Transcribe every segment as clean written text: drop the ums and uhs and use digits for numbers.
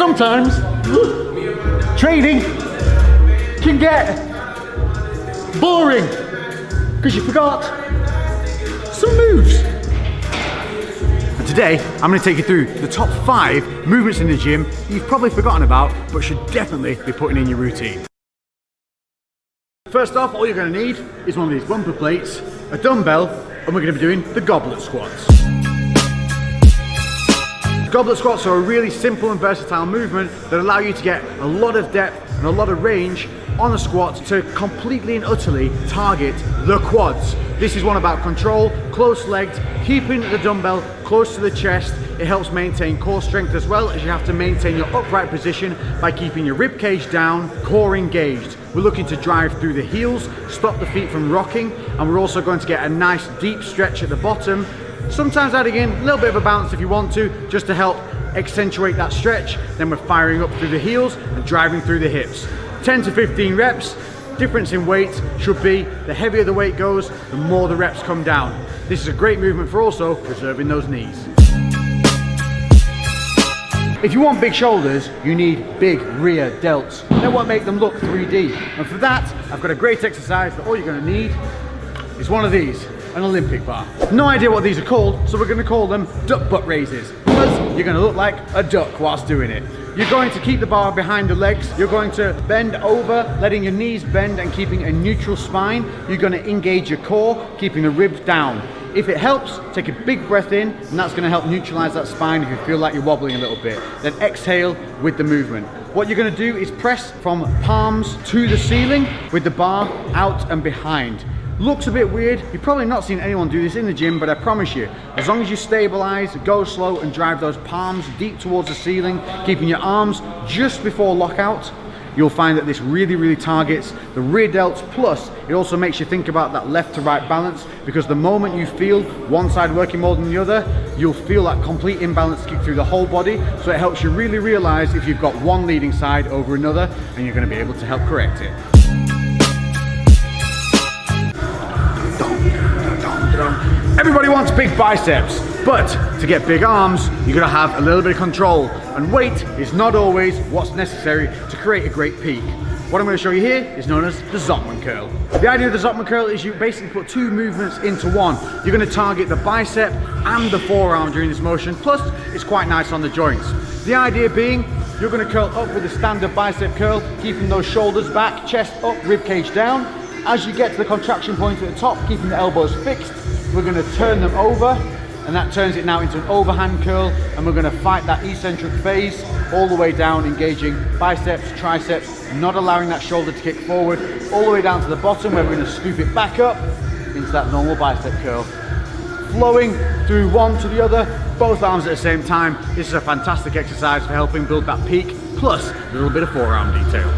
sometimes training can get boring because you forgot some moves. And today I'm going to take you through the top 5 movements in the gym you've probably forgotten about but should definitely be putting in your routine. First off, all you're going to need is one of these bumper plates, a dumbbell, and we're going to be doing the goblet squats. Goblet squats are a really simple and versatile movement that allow you to get a lot of depth and a lot of range on a squat to completely and utterly target the quads. This is one about control, close legged, keeping the dumbbell close to the chest. It helps maintain core strength as well, as you have to maintain your upright position by keeping your rib cage down, core engaged. We're looking to drive through the heels, stop the feet from rocking, and we're also going to get a nice deep stretch at the bottom. Sometimes adding in a little bit of a bounce if you want to, just to help accentuate that stretch. Then we're firing up through the heels and driving through the hips. 10 to 15 reps. Difference in weight should be the heavier the weight goes, the more the reps come down. This is a great movement for also preserving those knees. If you want big shoulders, you need big rear delts. They're what make them look 3D. And for that, I've got a great exercise that all you're going to need is one of these, an Olympic bar. No idea what these are called, so we're going to call them duck butt raises, because you're going to look like a duck whilst doing it. You're going to keep the bar behind the legs. You're going to bend over, letting your knees bend and keeping a neutral spine. You're going to engage your core, keeping the ribs down. If it helps, take a big breath in, and that's going to help neutralize that spine if you feel like you're wobbling a little bit. Then exhale with the movement. What you're going to do is press from palms to the ceiling with the bar out and behind. Looks a bit weird. You've probably not seen anyone do this in the gym, but I promise you, as long as you stabilize, go slow, and drive those palms deep towards the ceiling, keeping your arms just before lockout, you'll find that this really targets the rear delts. Plus, it also makes you think about that left to right balance, because the moment you feel one side working more than the other, you'll feel that complete imbalance kick through the whole body. So it helps you really realize if you've got one leading side over another, and you're going to be able to help correct it. Everybody wants big biceps, but to get big arms, you're going to have a little bit of control, and weight is not always what's necessary to create a great peak. What I'm going to show you here is known as the Zottman curl. The idea of the Zottman curl is you basically put 2 movements into one. You're going to target the bicep and the forearm during this motion, plus it's quite nice on the joints. The idea being, you're going to curl up with a standard bicep curl, keeping those shoulders back, chest up, rib cage down. As you get to the contraction point at the top, keeping the elbows fixed, we're going to turn them over, and that turns it now into an overhand curl, and we're going to fight that eccentric phase all the way down, engaging biceps, triceps, not allowing that shoulder to kick forward, all the way down to the bottom where we're going to scoop it back up into that normal bicep curl. Flowing through one to the other, both arms at the same time. This is a fantastic exercise for helping build that peak, plus a little bit of forearm detail.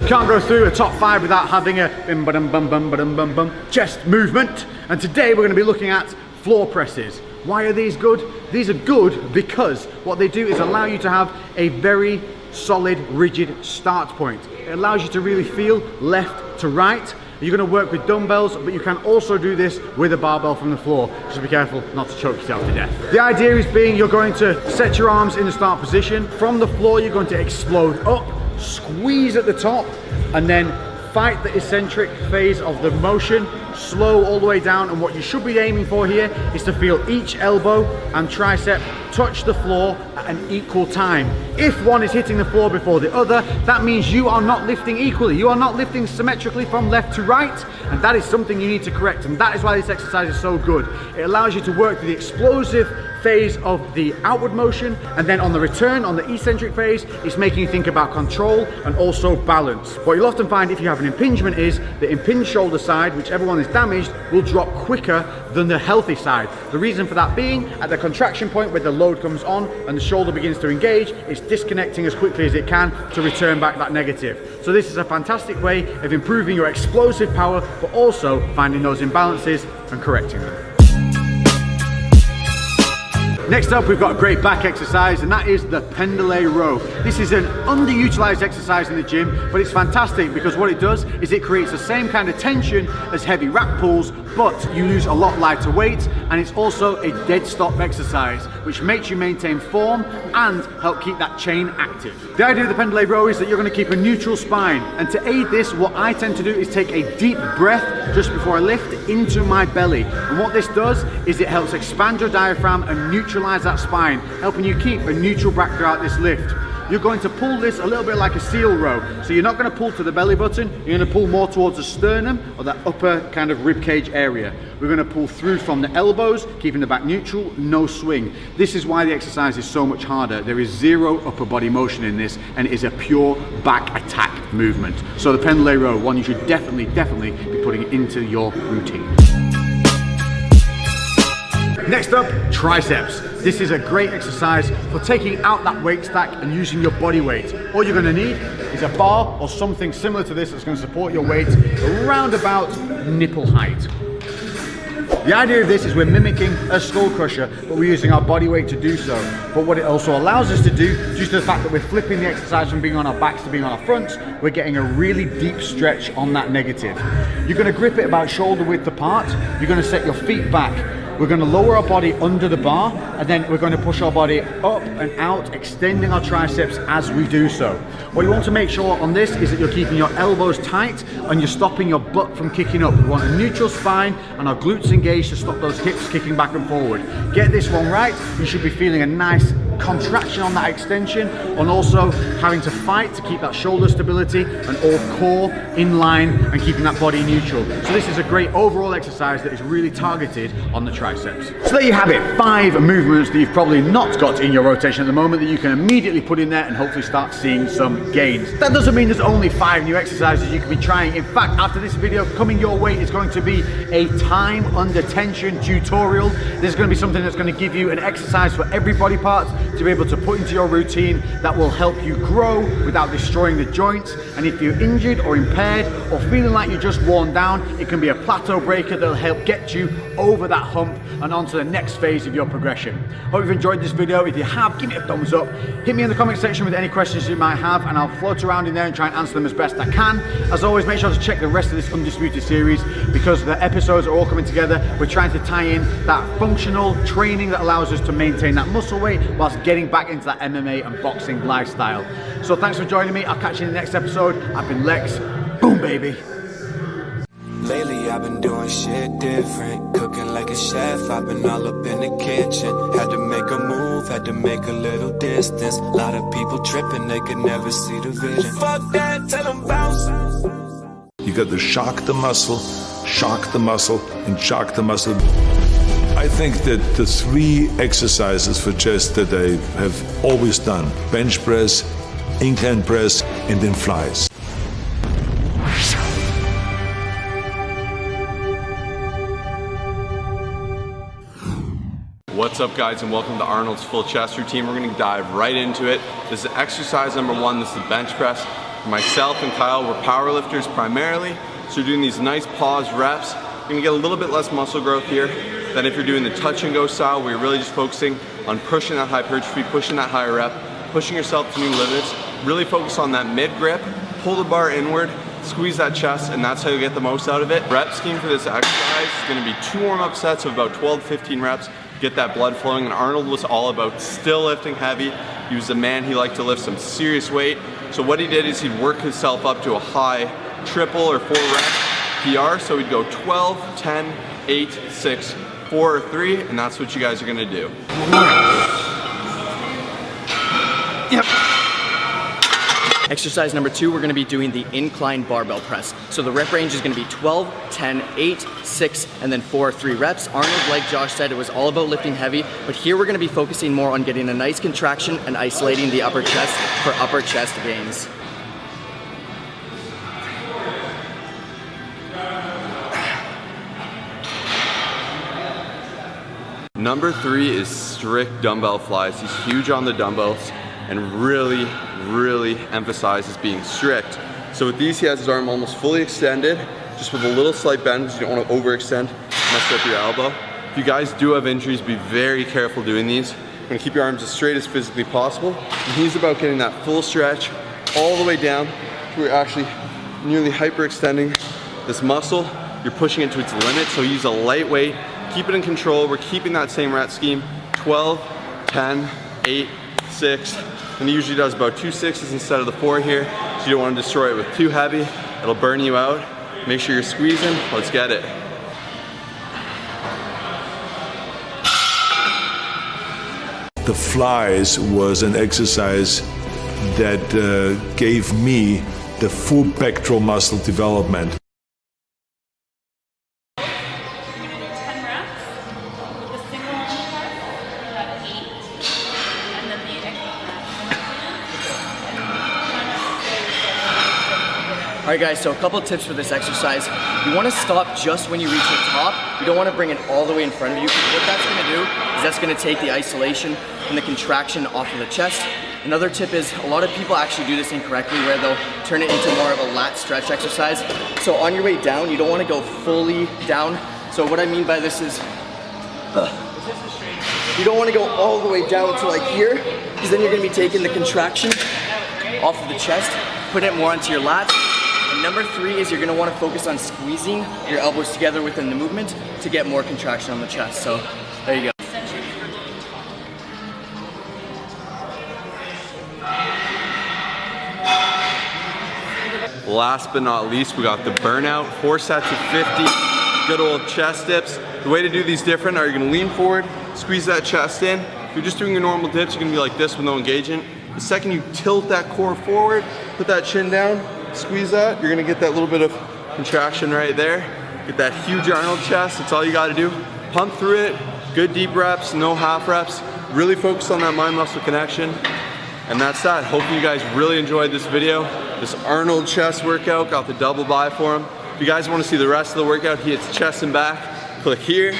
Can't go through a top 5 without having a bim bum bum bum bum bum bum chest movement. And today we're going to be looking at floor presses. Why are these good? These are good because what they do is allow you to have a very solid, rigid start point. It allows you to really feel left to right. You're going to work with dumbbells, but you can also do this with a barbell from the floor. Just be careful not to choke yourself to death. The idea is being you're going to set your arms in the start position. From the floor, you're going to explode up, squeeze at the top, and then fight the eccentric phase of the motion, slow all the way down. And what you should be aiming for here is to feel each elbow and tricep touch the floor at an equal time. If one is hitting the floor before the other, that means you are not lifting equally. You are not lifting symmetrically from left to right, and that is something you need to correct. And that is why this exercise is so good. It allows you to work the explosive phase of the outward motion, and then on the return, on the eccentric phase, it's making you think about control and also balance. What you'll often find if you have an impingement is the impinged shoulder side, whichever one is damaged, will drop quicker than the healthy side. The reason for that being, at the contraction point where the load comes on and the shoulder begins to engage, it's disconnecting as quickly as it can to return back that negative. So this is a fantastic way of improving your explosive power, but also finding those imbalances and correcting them. Next up, we've got a great back exercise, and that is the Pendulum Row. This is an underutilized exercise in the gym, but it's fantastic because what it does is it creates the same kind of tension as heavy rack pulls, but you lose a lot lighter weight, and it's also a dead stop exercise, which makes you maintain form and help keep that chain active. The idea of the Pendulum Row is that you're going to keep a neutral spine, and to aid this, what I tend to do is take a deep breath just before I lift into my belly. And what this does is it helps expand your diaphragm and neutralize that spine, helping you keep a neutral back throughout this lift. You're going to pull this a little bit like a seal row. So you're not going to pull to the belly button, you're going to pull more towards the sternum or that upper kind of rib cage area. We're going to pull through from the elbows, keeping the back neutral, no swing. This is why the exercise is so much harder. There is zero upper body motion in this, and it is a pure back attack movement. So the Pendulum Row, one you should definitely be putting into your routine. Next up, triceps. This is a great exercise for taking out that weight stack and using your body weight. All you're going to need is a bar or something similar to this that's going to support your weight around about nipple height. The idea of this is we're mimicking a skull crusher, but we're using our body weight to do so. But what it also allows us to do, due to the fact that we're flipping the exercise from being on our backs to being on our fronts, we're getting a really deep stretch on that negative. You're going to grip it about shoulder width apart. You're going to set your feet back. We're going to lower our body under the bar, and then we're going to push our body up and out, extending our triceps as we do so. What you want to make sure on this is that you're keeping your elbows tight and you're stopping your butt from kicking up. We want a neutral spine and our glutes engaged to stop those hips kicking back and forward. Get this one right, you should be feeling a nice contraction on that extension, and also having to fight to keep that shoulder stability and all core in line and keeping that body neutral. So this is a great overall exercise that is really targeted on the triceps. So there you have it, 5 movements that you've probably not got in your rotation at the moment that you can immediately put in there and hopefully start seeing some gains. That doesn't mean there's only 5 new exercises you can be trying. In fact, after this video, coming your way is going to be a time under tension tutorial. This is going to be something that's going to give you an exercise for every body part to be able to put into your routine that will help you grow without destroying the joints. And if you're injured or impaired or feeling like you're just worn down, it can be a plateau breaker that'll help get you over that hump and onto the next phase of your progression. Hope you've enjoyed this video. If you have, give me a thumbs up. Hit me in the comment section with any questions you might have, and I'll float around in there and try and answer them as best I can. As always, make sure to check the rest of this Undisputed series, because the episodes are all coming together. We're trying to tie in that functional training that allows us to maintain that muscle weight whilst getting back into that MMA and boxing lifestyle. So thanks for joining me. I'll catch you in the next episode. I've been Lex. Boom, baby. Lately I've been doing shit different, cooking like a chef, I've been all up in the kitchen. Had to make a move, had to make a little distance. Lot of people tripping, they could never see the vision. Fuck that, tell them bounce. You got to shock the muscle, and shock the muscle. I think that the 3 exercises for chest that I have always done: bench press, incline press, and then flies. What's up, guys, and welcome to Arnold's full chest routine. We're going to dive right into it. This is exercise number 1. This is the bench press. Myself and Kyle, we're power lifters primarily, so we're doing these nice pause reps. You're going to get a little bit less muscle growth here than if you're doing the touch and go style, where you're really just focusing on pushing that hypertrophy, pushing that higher rep, pushing yourself to new limits. Really focus on that mid grip, pull the bar inward, squeeze that chest, and that's how you get the most out of it. Rep scheme for this exercise is going to be 2 warm-up sets of about 12 to 15 reps. Get that blood flowing, and Arnold was all about still lifting heavy. He was a man, he liked to lift some serious weight. So what he did is he'd work himself up to a high triple or 4 rep PR. So he'd go 12, 10, 8, 6, 4, or 3, and that's what you guys are gonna do. Yep. Exercise number 2, we're gonna be doing the incline barbell press. So the rep range is gonna be 12, 10, 8, 6, and then 4, 3 reps. Arnold, like Josh said, it was all about lifting heavy, but here we're gonna be focusing more on getting a nice contraction and isolating the upper chest for upper chest gains. Number 3 is strict dumbbell flies. He's huge on the dumbbells and really emphasizes being strict. So with these, he has his arm almost fully extended, just with a little slight bend because you don't want to overextend, mess up your elbow. If you guys do have injuries, be very careful doing these. You're gonna keep your arms as straight as physically possible. And he's about getting that full stretch all the way down to where you're actually nearly hyperextending this muscle you're pushing it to its limit, so use a light weight, keep it in control. We're keeping that same rep scheme, 12, 10, 8, 6, and he usually does about 2 6s instead of the 4 here, so you don't want to destroy it with too heavy. It'll burn you out. Make sure you're squeezing. Let's get it. The flies was an exercise that gave me the full pectoral muscle development. You're going to do 10 reps with the single arm press, about 8, and then the All right guys, so a couple tips for this exercise. You want to stop just when you reach the top. You don't want to bring it all the way in front of you, because what that's going to do is that's going to take the isolation and the contraction off of the chest. Another tip is a lot of people actually do this incorrectly, where they'll turn it into more of a lat stretch exercise. So on your way down, you don't want to go fully down. So what I mean by this is, you don't want to go all the way down to like here, because then you're going to be taking the contraction off of the chest, put it more onto your lats. And number 3 is you're going to want to focus on squeezing your elbows together within the movement to get more contraction on the chest. So there you go. Last but not least, we got the burnout, 4 sets of 50, good old chest dips. The way to do these different are you're gonna lean forward, squeeze that chest in. If you're just doing your normal dips, you're gonna be like this with no engagement. The second you tilt that core forward, put that chin down, squeeze that, you're gonna get that little bit of contraction right there. Get that huge Arnold chest, that's all you gotta do. Pump through it, good deep reps, no half reps. Really focus on that mind-muscle connection. And that's that. Hopefully you guys really enjoyed this video. This Arnold chest workout, got the double bi for him. If you guys want to see the rest of the workout, he hits chest and back, click here.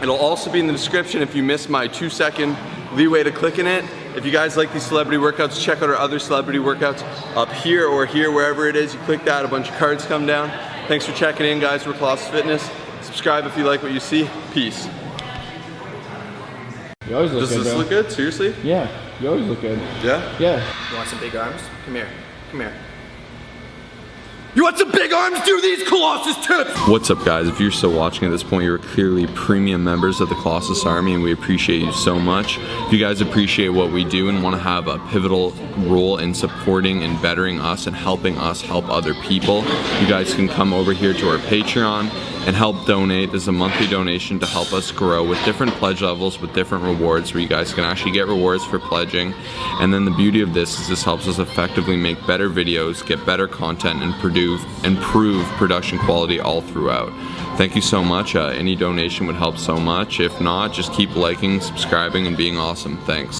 It'll also be in the description if you missed my 2-second leeway to clicking it. If you guys like these celebrity workouts, check out our other celebrity workouts up here or here, wherever it is. You click that, a bunch of cards come down. Thanks for checking in, guys. We're Colossus Fitness. Subscribe if you like what you see. Peace. You always look Does good, this bro. look good? Seriously? Yeah, you always look good. Yeah? Yeah. You want some big arms? Come here. Come here. You want some big arms? Do these Colossus tips! What's up, guys? If you're still watching at this point, you're clearly premium members of the Colossus Army, and we appreciate you so much. If you guys appreciate what we do and want to have a pivotal role in supporting and bettering us and helping us help other people, you guys can come over here to our Patreon and help donate. There's a monthly donation to help us grow with different pledge levels with different rewards, where you guys can actually get rewards for pledging. And then the beauty of this is this helps us effectively make better videos, get better content, and improve production quality all throughout. Thank you so much. Any donation would help so much. If not, just keep liking, subscribing, and being awesome. Thanks.